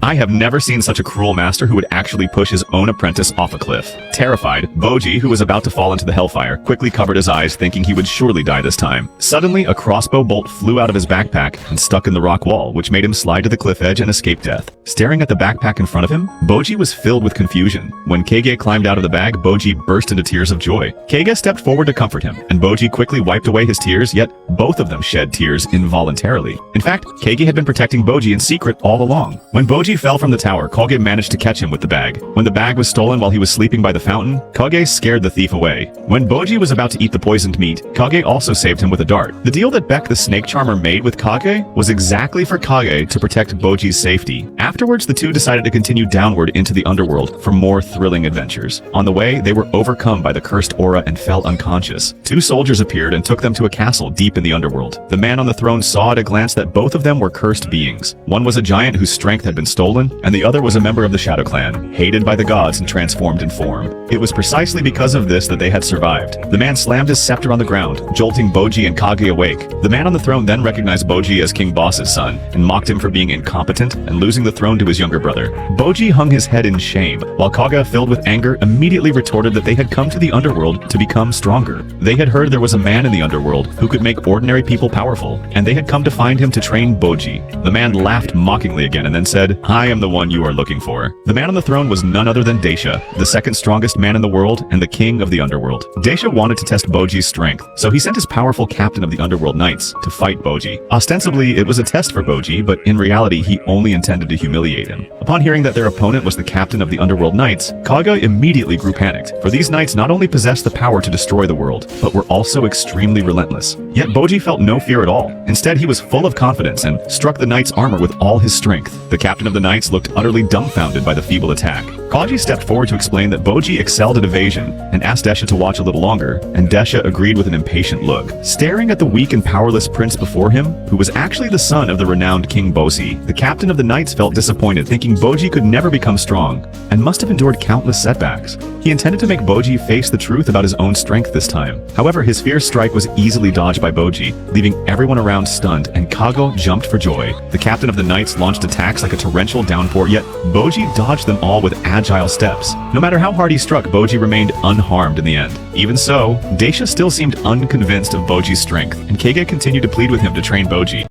I have never seen such a cruel master who would actually push his own apprentice off a cliff. Terrified, bujii, who was about to fall into the hellfire, quickly covered his eyes, thinking he would surely die this time. Suddenly, a crossbow bolt flew out of his backpack and stuck in the rock wall, which made him slide to the cliff edge and escape death. Staring at the backpack in front of him, bujii was filled with confusion. When Kage climbed out of the bag, bujii burst into tears of joy. Kage stepped forward to comfort him, and bujii quickly wiped away his tears, yet both of them shed tears involuntarily. In fact, Kage had been protecting bujii in secret all along. When bujii fell from the tower, Kage managed to catch him with the bag. When the bag was stolen while he was sleeping by the fountain, Kage scared the thief away. When bujii was about to eat the poisoned meat, Kage also saved him with a dart. The deal that Beck the snake charmer made with Kage was exactly for Kage to protect bujii's safety. Afterwards, the two decided to continue downward into the underworld for more thrilling adventures. On the way, they were overcome by the cursed aura and fell unconscious. Two soldiers appeared and took them to a castle deep in the underworld. The man on the throne saw at a glance that both of them were cursed beings. One was a giant whose strength had been stolen, and the other was a member of the Shadow Clan, hated by the gods and transformed in form. It was precisely because of this that they had survived. The man slammed his scepter on the ground, jolting bujii and Kage awake. The man on the throne then recognized bujii as King Boss's son, and mocked him for being incompetent and losing the throne to his younger brother. Bujii hung his head in shame, while Kage, filled with anger, immediately retorted that they had come to the underworld to become stronger. They had heard there was a man in the underworld who could make ordinary people powerful, and they had come to find him to train bujii. The man laughed mockingly again and then said, "I am the one you are looking for." The man on the throne was none other than Daisha, the second strongest man in the world and the king of the underworld. Daisha wanted to test bujii's strength, so he sent his powerful captain of the underworld knights to fight bujii. Ostensibly, it was a test for bujii, but in reality, he only intended to humiliate him. Upon hearing that their opponent was the captain of the underworld knights, Kage immediately grew panicked, for these knights not only possessed the power to destroy the world, but were also extremely relentless. Yet bujii felt no fear at all. Instead, he was full of confidence and struck the knight's armor with all his strength. The captain of the knights looked utterly dumbfounded by the feeble attack. Kage stepped forward to explain that bujii excelled at evasion and asked Desha to watch a little longer, and Desha agreed with an impatient look. Staring at the weak and powerless prince before him, who was actually the son of the renowned King Bosi, the captain of the knights felt disappointed, thinking bujii could never become strong and must have endured countless setbacks. He intended to make bujii face the truth about his own strength this time. However, his fierce strike was easily dodged by bujii, leaving everyone around stunned, and Kage jumped for joy. The captain of the knights launched attacks like a torrential downpour, yet bujii dodged them all with agile steps. No matter how hard he struck, bujii remained unharmed in the end. Even so, Daisha still seemed unconvinced of bujii's strength, and Kage continued to plead with him to train bujii.